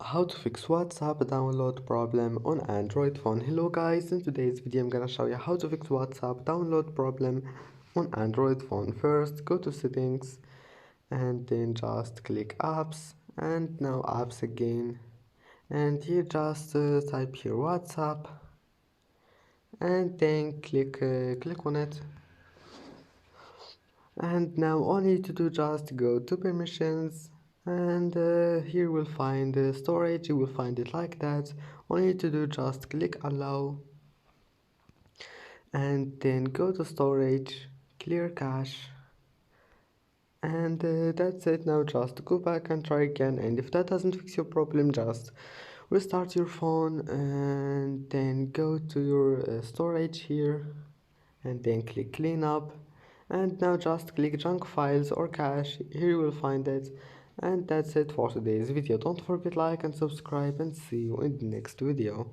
How to fix WhatsApp download problem on Android phone. Hello guys, in today's video I'm gonna show you how to fix WhatsApp download problem on Android phone. First go to settings and then just click apps and now apps again, and here just type here WhatsApp and then click on it. And now all you need to do just go to permissions, and here we'll find storage. You will find it like that. All you need to do just click allow and then go to storage, clear cache, and that's it. Now just go back and try again, and if that doesn't fix your problem, just restart your phone and then go to your storage here and then click clean up, and now just click junk files or cache. Here you will find it. And that's it for today's video. Don't forget like and subscribe, and see you in the next video.